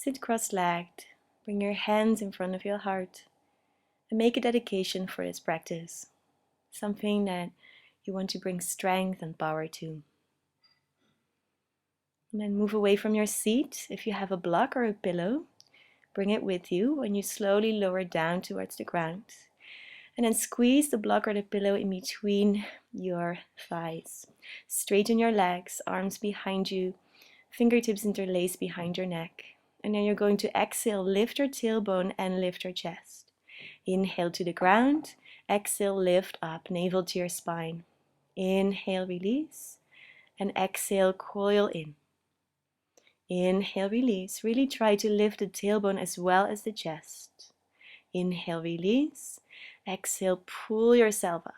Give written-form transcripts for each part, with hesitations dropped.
Sit cross-legged. Bring your hands in front of your heart and make a dedication for this practice. Something that you want to bring strength and power to. And then move away from your seat. If you have a block or a pillow, bring it with you when you slowly lower down towards the ground. And then squeeze the block or the pillow in between your thighs. Straighten your legs, arms behind you, fingertips interlaced behind your neck. And then you're going to exhale, lift your tailbone and lift your chest. Inhale to the ground, exhale, lift up, navel to your spine. Inhale, release, and exhale, coil in. Inhale, release. Really try to lift the tailbone as well as the chest. Inhale, release. Exhale, pull yourself up.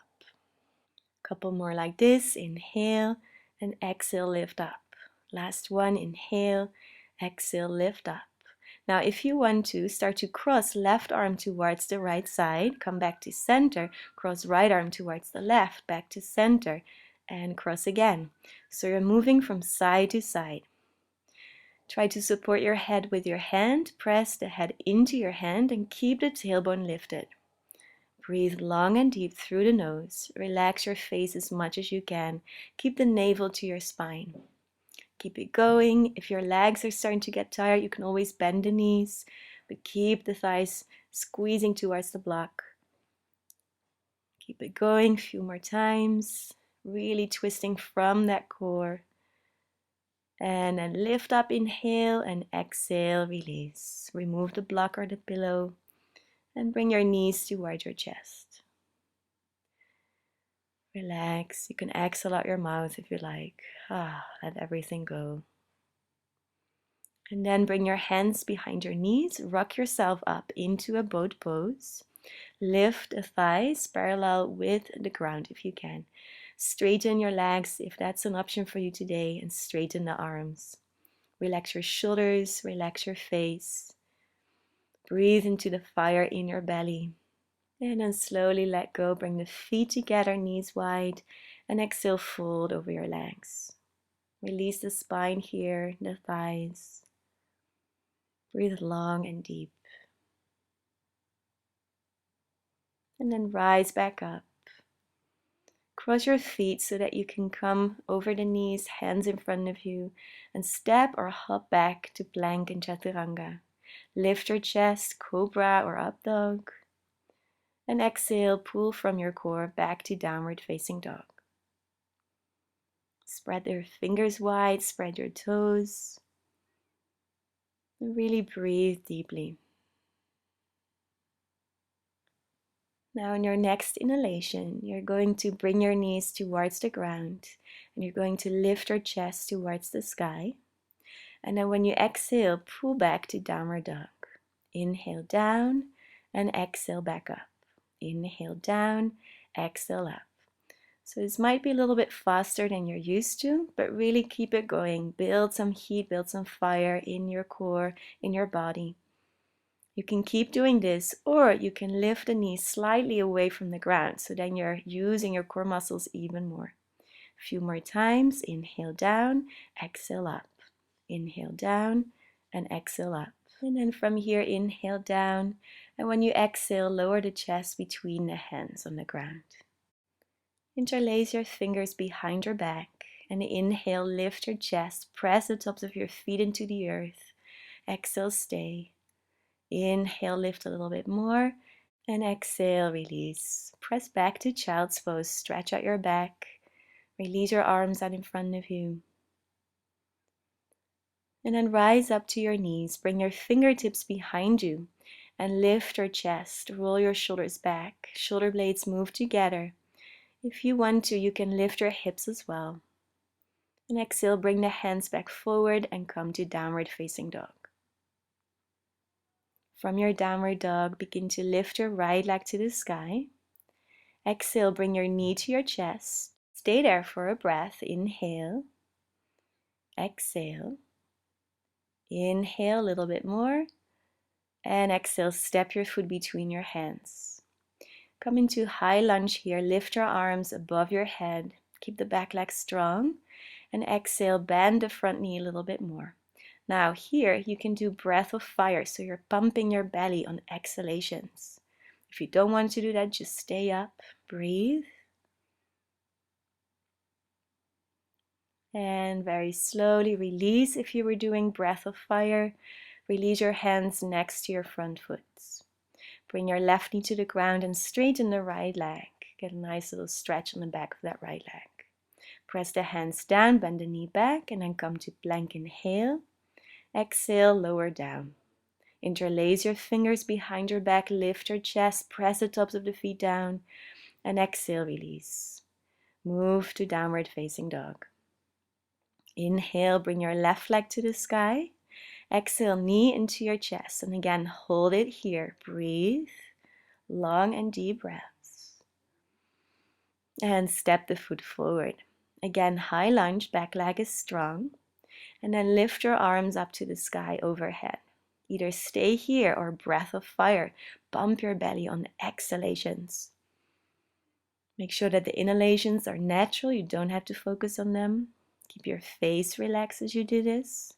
Couple more like this. Inhale and exhale, lift up. Last one, inhale, exhale, lift up. Now, if you want to, start to cross left arm towards the right side, come back to center, cross right arm towards the left, back to center, and cross again. So you're moving from side to side. Try to support your head with your hand, press the head into your hand, and keep the tailbone lifted. Breathe long and deep through the nose. Relax your face as much as you can. Keep the navel to your spine. Keep it going. If your legs are starting to get tired, you can always bend the knees, but keep the thighs squeezing towards the block. Keep it going a few more times, really twisting from that core. And then lift up, inhale, and exhale, release. Remove the block or the pillow, and bring your knees toward your chest. Relax. You can exhale out your mouth if you like. Let everything go. And then bring your hands behind your knees. Rock yourself up into a boat pose. Lift the thighs parallel with the ground if you can. Straighten your legs if that's an option for you today, and straighten the arms. Relax your shoulders, relax your face. Breathe into the fire in your belly. And then slowly let go. Bring the feet together, knees wide, and exhale, fold over your legs. Release the spine here, the thighs. Breathe long and deep. And then rise back up. Cross your feet so that you can come over the knees, hands in front of you, and step or hop back to plank and chaturanga. Lift your chest, cobra or up dog. And exhale, pull from your core back to downward facing dog. Spread your fingers wide, spread your toes. And really breathe deeply. Now in your next inhalation, you're going to bring your knees towards the ground and you're going to lift your chest towards the sky. And then when you exhale, pull back to downward dog. Inhale down and exhale back up. Inhale down, exhale up. So this might be a little bit faster than you're used to, but really keep it going. Build some heat, build some fire in your core, in your body. You can keep doing this, or you can lift the knees slightly away from the ground, so then you're using your core muscles even more. A few more times. Inhale down, exhale up. Inhale down and exhale up. And then from here, inhale down. And when you exhale, lower the chest between the hands on the ground. Interlace your fingers behind your back. And inhale, lift your chest. Press the tops of your feet into the earth. Exhale, stay. Inhale, lift a little bit more. And exhale, release. Press back to child's pose. Stretch out your back. Release your arms out in front of you. And then rise up to your knees. Bring your fingertips behind you and lift your chest. Roll your shoulders back. Shoulder blades move together. If you want to, you can lift your hips as well. And exhale, bring the hands back forward and come to downward facing dog. From your downward dog, begin to lift your right leg to the sky. Exhale, bring your knee to your chest. Stay there for a breath. Inhale. Exhale. Inhale a little bit more. And exhale, step your foot between your hands. Come into high lunge here. Lift your arms above your head. Keep the back leg strong. And exhale, bend the front knee a little bit more. Now here you can do breath of fire, so you're pumping your belly on exhalations. If you don't want to do that, just stay up, breathe. And very slowly release. If you were doing breath of fire, release your hands next to your front foot. Bring your left knee to the ground and straighten the right leg. Get a nice little stretch on the back of that right leg. Press the hands down, bend the knee back, and then come to plank. Inhale. Exhale, lower down. Interlace your fingers behind your back, lift your chest, press the tops of the feet down, and exhale, release. Move to downward facing dog. Inhale, bring your left leg to the sky. Exhale, knee into your chest, and again, hold it here. Breathe, long and deep breaths. And step the foot forward. Again, high lunge, back leg is strong. And then lift your arms up to the sky overhead. Either stay here or breath of fire. Pump your belly on exhalations. Make sure that the inhalations are natural. You don't have to focus on them. Keep your face relaxed as you do this.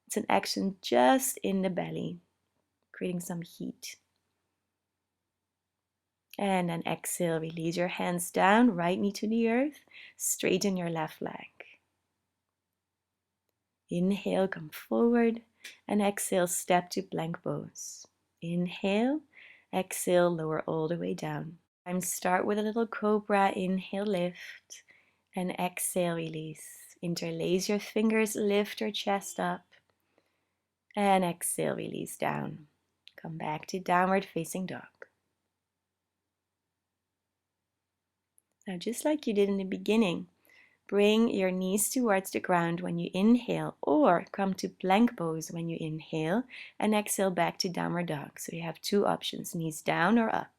It's an action just in the belly, creating some heat. And then exhale, release your hands down, right knee to the earth. Straighten your left leg. Inhale, come forward, and exhale, step to plank pose. Inhale, exhale, lower all the way down. And start with a little cobra. Inhale, lift, and exhale, release. Interlace your fingers, lift your chest up, and exhale, release down. Come back to downward facing dog. Now, just like you did in the beginning, bring your knees towards the ground when you inhale, or come to plank pose when you inhale, and exhale back to downward dog. So you have two options, knees down or up.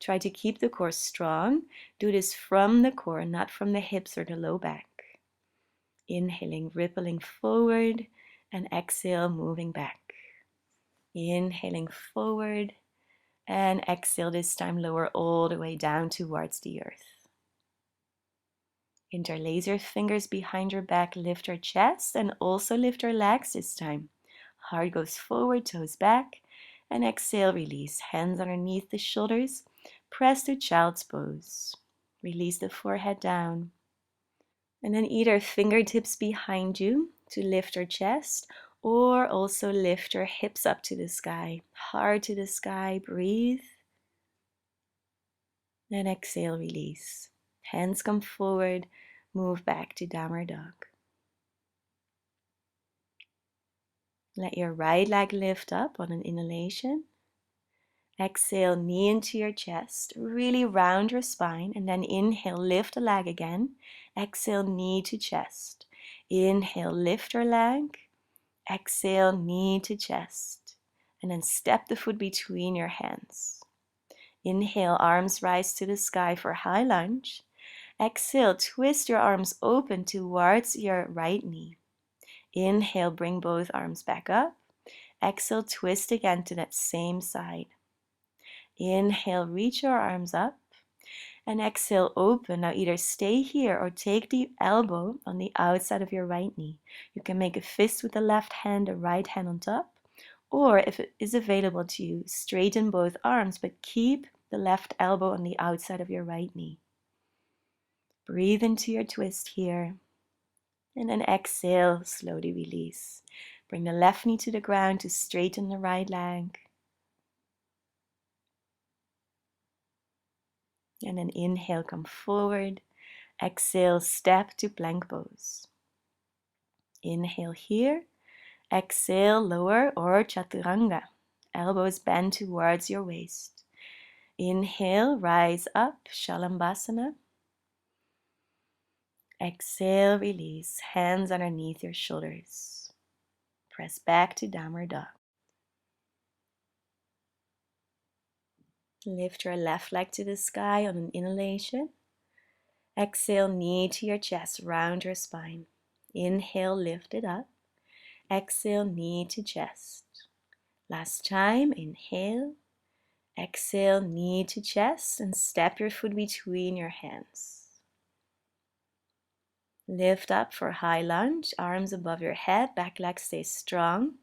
Try to keep the core strong. Do this from the core, not from the hips or the low back. Inhaling, rippling forward, and exhale, moving back. Inhaling forward, and exhale, this time lower all the way down towards the earth. Interlace your fingers behind your back, lift your chest, and also lift your legs this time. Heart goes forward, toes back, and exhale, release. Hands underneath the shoulders, press to child's pose. Release the forehead down. And then either fingertips behind you to lift your chest, or also lift your hips up to the sky. Heart to the sky, breathe. Then exhale, release. Hands come forward, move back to downward dog. Let your right leg lift up on an inhalation. Exhale, knee into your chest. Really round your spine. And then inhale, lift the leg again. Exhale, knee to chest. Inhale, lift your leg. Exhale, knee to chest. And then step the foot between your hands. Inhale, arms rise to the sky for high lunge. Exhale, twist your arms open towards your right knee. Inhale, bring both arms back up. Exhale, twist again to that same side. Inhale, reach your arms up. And exhale, open. Now either stay here or take the elbow on the outside of your right knee. You can make a fist with the left hand, the right hand on top. Or if it is available to you, straighten both arms, but keep the left elbow on the outside of your right knee. Breathe into your twist here. And then exhale, slowly release. Bring the left knee to the ground to straighten the right leg. And then inhale, come forward. Exhale, step to plank pose. Inhale here. Exhale, lower or chaturanga. Elbows bend towards your waist. Inhale, rise up, shalambhasana. Exhale, release. Hands underneath your shoulders. Press back to downward dog. Lift your left leg to the sky on an inhalation. Exhale, knee to your chest, round your spine. Inhale, lift it up. Exhale, knee to chest. Last time, inhale. Exhale, knee to chest, and step your foot between your hands. Lift up for high lunge, arms above your head, back leg stays strong.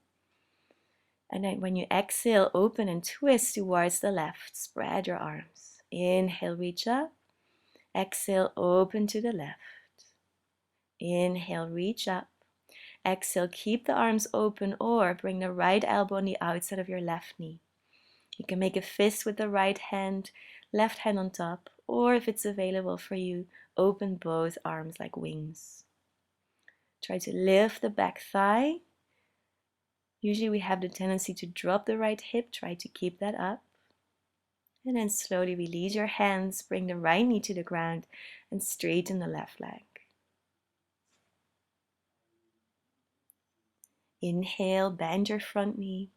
And then when you exhale, open and twist towards the left. Spread your arms. Inhale, reach up. Exhale, open to the left. Inhale, reach up. Exhale, keep the arms open or bring the right elbow on the outside of your left knee. You can make a fist with the right hand, left hand on top, or if it's available for you, open both arms like wings. Try to lift the back thigh. Usually we have the tendency to drop the right hip. Try to keep that up. And then slowly release your hands, bring the right knee to the ground and straighten the left leg. Inhale, bend your front knee.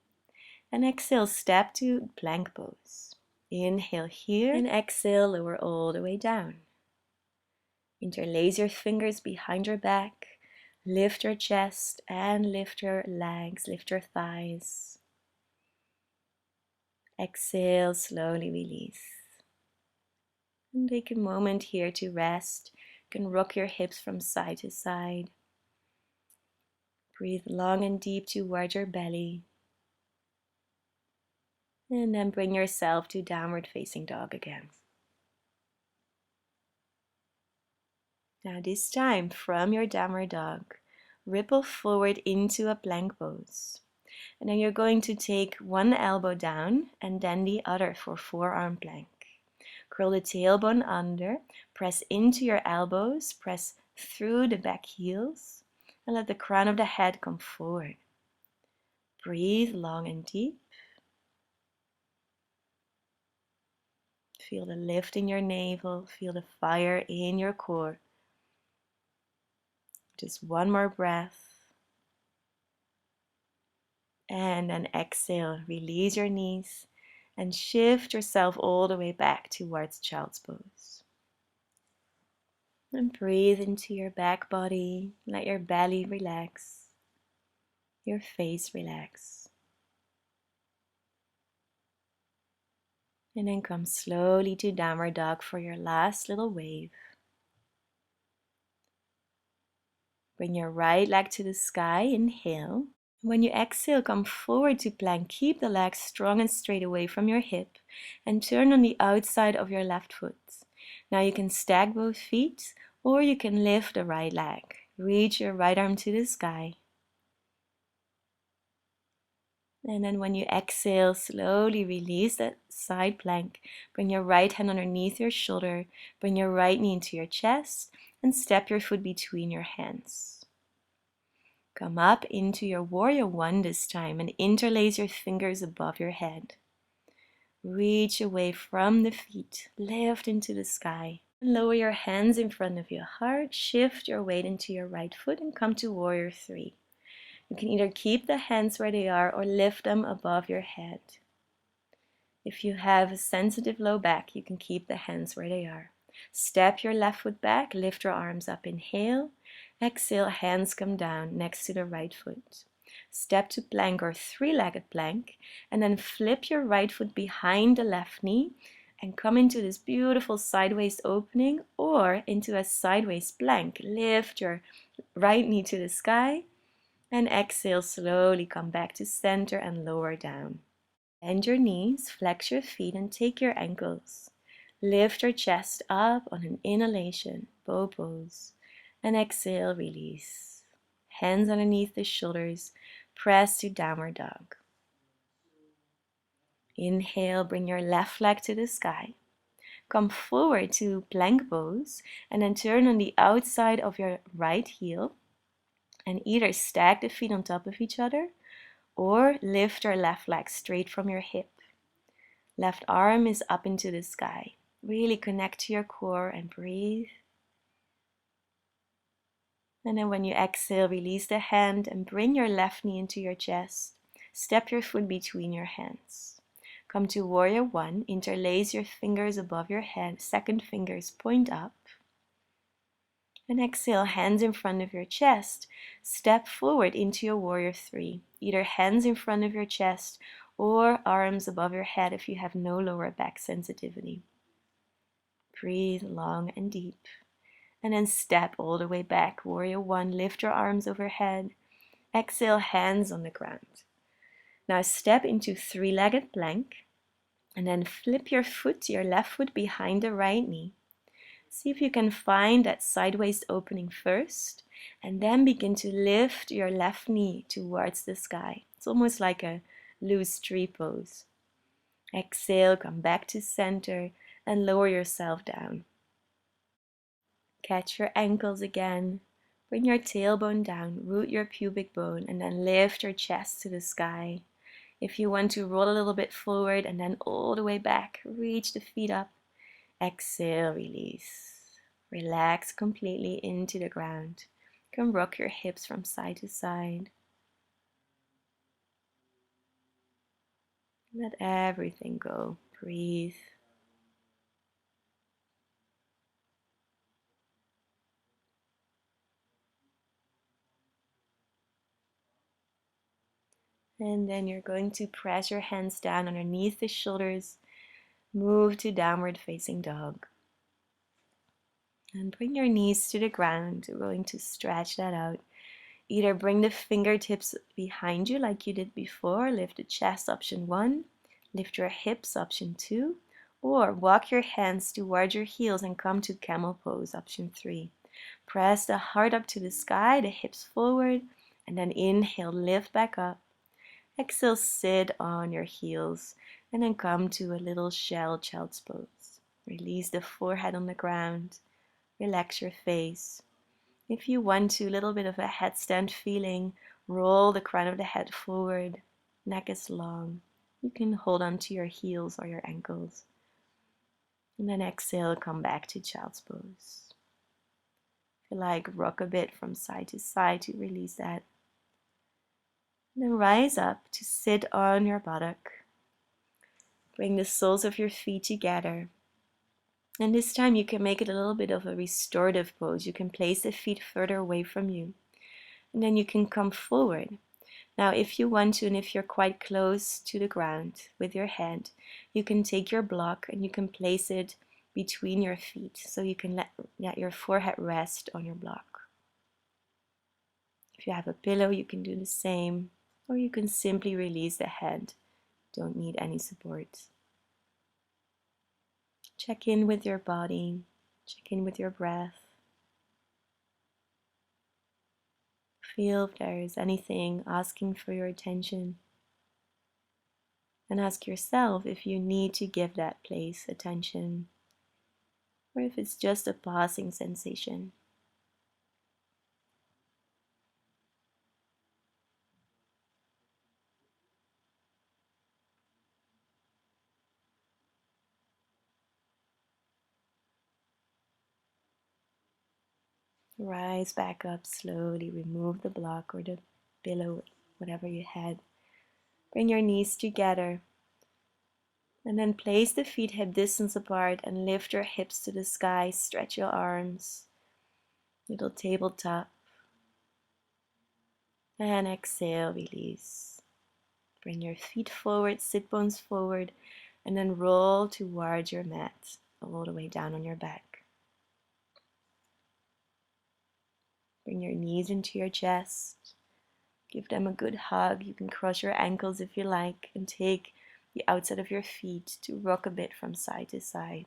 And exhale, step to plank pose. Inhale here and exhale, lower all the way down. Interlace your fingers behind your back. Lift your chest and lift your legs, lift your thighs. Exhale, slowly release. And take a moment here to rest. You can rock your hips from side to side. Breathe long and deep towards your belly. And then bring yourself to downward facing dog again. Now this time, from your downward dog, ripple forward into a plank pose. And then you're going to take one elbow down and then the other for forearm plank. Curl the tailbone under, press into your elbows, press through the back heels, and let the crown of the head come forward. Breathe long and deep. Feel the lift in your navel, feel the fire in your core. Just one more breath. And then exhale, release your knees and shift yourself all the way back towards child's pose. And breathe into your back body. Let your belly relax, your face relax. And then come slowly to downward dog for your last little wave. Bring your right leg to the sky, inhale. When you exhale, come forward to plank. Keep the legs strong and straight away from your hip and turn on the outside of your left foot. Now you can stack both feet or you can lift the right leg. Reach your right arm to the sky. And then when you exhale, slowly release that side plank. Bring your right hand underneath your shoulder. Bring your right knee into your chest and step your foot between your hands. Come up into your warrior one this time and interlace your fingers above your head. Reach away from the feet, lift into the sky. Lower your hands in front of your heart, shift your weight into your right foot and come to warrior three. You can either keep the hands where they are or lift them above your head. If you have a sensitive low back, you can keep the hands where they are. Step your left foot back, lift your arms up, inhale. Exhale, hands come down next to the right foot. Step to plank or three-legged plank and then flip your right foot behind the left knee and come into this beautiful sideways opening or into a sideways plank. Lift your right knee to the sky and exhale, slowly come back to center and lower down. Bend your knees, flex your feet and take your ankles. Lift your chest up on an inhalation, bow pose, and exhale, release. Hands underneath the shoulders, press to downward dog. Inhale, bring your left leg to the sky. Come forward to plank pose and then turn on the outside of your right heel and either stack the feet on top of each other or lift your left leg straight from your hip. Left arm is up into the sky. Really connect to your core and breathe. And then when you exhale, release the hand and bring your left knee into your chest. Step your foot between your hands. Come to warrior one, interlace your fingers above your head, second fingers point up. And exhale, hands in front of your chest. Step forward into your warrior three. Either hands in front of your chest or arms above your head if you have no lower back sensitivity. Breathe long and deep. And then step all the way back. Warrior one, lift your arms overhead. Exhale, hands on the ground. Now step into three-legged plank. And then flip your foot, your left foot behind the right knee. See if you can find that sideways opening first, and then begin to lift your left knee towards the sky. It's almost like a loose tree pose. Exhale, come back to center and lower yourself down. Catch your ankles again. Bring your tailbone down, root your pubic bone, and then lift your chest to the sky. If you want to roll a little bit forward and then all the way back, reach the feet up. Exhale, release. Relax completely into the ground. You can rock your hips from side to side. Let everything go. Breathe. And then you're going to press your hands down underneath the shoulders. Move to downward facing dog. And bring your knees to the ground. You're going to stretch that out. Either bring the fingertips behind you like you did before. Lift the chest, option 1. Lift your hips, option 2. Or walk your hands towards your heels and come to camel pose, option 3. Press the heart up to the sky, the hips forward. And then inhale, lift back up. Exhale, sit on your heels. And then come to a little shell child's pose. Release the forehead on the ground. Relax your face. If you want to, a little bit of a headstand feeling, roll the crown of the head forward, neck is long. You can hold on to your heels or your ankles. And then exhale, come back to child's pose. If you like, rock a bit from side to side to release that. And then rise up to sit on your buttock. Bring the soles of your feet together. And this time you can make it a little bit of a restorative pose. You can place the feet further away from you. And then you can come forward. Now, if you want to, and if you're quite close to the ground with your hand, you can take your block and you can place it between your feet. So you can let your forehead rest on your block. If you have a pillow, you can do the same. Or you can simply release the head. Don't need any support. Check in with your body. Check in with your breath. Feel if there is anything asking for your attention. And ask yourself if you need to give that place attention, or if it's just a passing sensation. Rise back up slowly, remove the block or the pillow, whatever you had. Bring your knees together. And then place the feet hip distance apart and lift your hips to the sky. Stretch your arms. Little tabletop. And exhale, release. Bring your feet forward, sit bones forward, and then roll towards your mat, all the way down on your back. Bring your knees into your chest. Give them a good hug. You can cross your ankles if you like, and take the outside of your feet to rock a bit from side to side.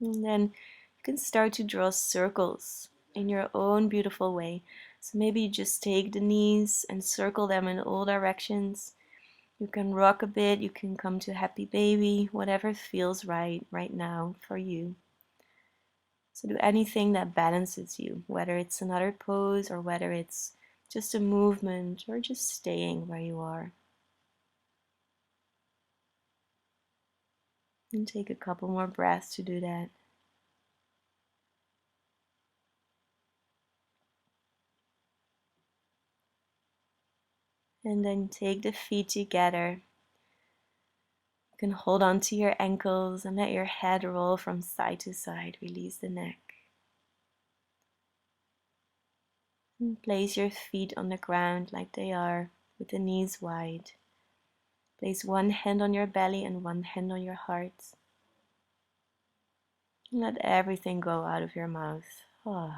And then you can start to draw circles in your own beautiful way. So maybe you just take the knees and circle them in all directions. You can rock a bit, you can come to happy baby, whatever feels right now for you. So do anything that balances you, whether it's another pose or whether it's just a movement or just staying where you are. And take a couple more breaths to do that. And then take the feet together. You can hold on to your ankles and let your head roll from side to side. Release the neck. And place your feet on the ground like they are, with the knees wide. Place one hand on your belly and one hand on your heart. And let everything go out of your mouth. Oh.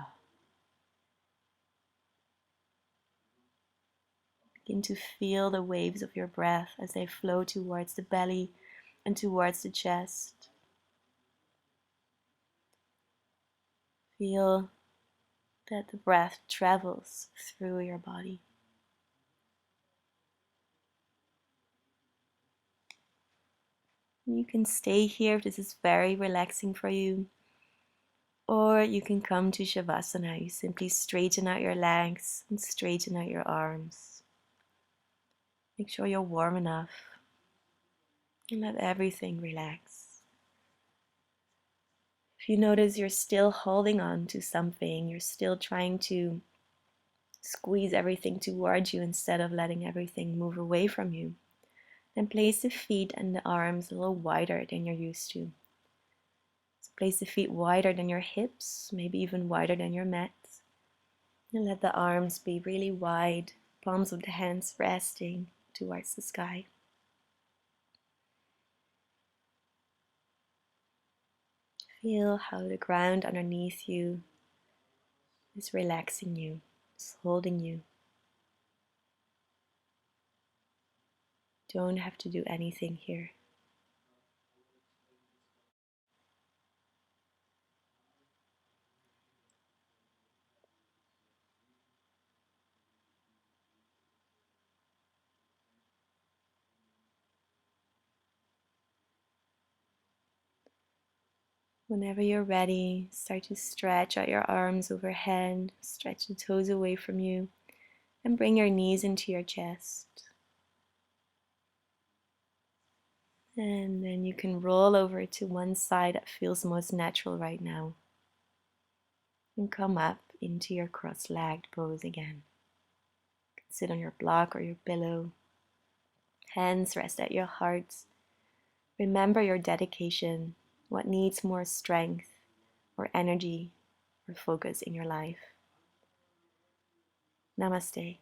Begin to feel the waves of your breath as they flow towards the belly and towards the chest. Feel that the breath travels through your body. You can stay here if this is very relaxing for you, or you can come to Shavasana. You simply straighten out your legs and straighten out your arms. Make sure you're warm enough and let everything relax. If you notice you're still holding on to something, you're still trying to squeeze everything towards you instead of letting everything move away from you, then place the feet and the arms a little wider than you're used to. So place the feet wider than your hips, maybe even wider than your mat. And let the arms be really wide, palms of the hands resting towards the sky. Feel how the ground underneath you is relaxing you, is holding you. Don't have to do anything here. Whenever you're ready, start to stretch out your arms overhead, stretch the toes away from you, and bring your knees into your chest. And then you can roll over to one side that feels most natural right now. And come up into your cross-legged pose again. Sit on your block or your pillow. Hands rest at your heart. Remember your dedication, what needs more strength or energy or focus in your life. Namaste.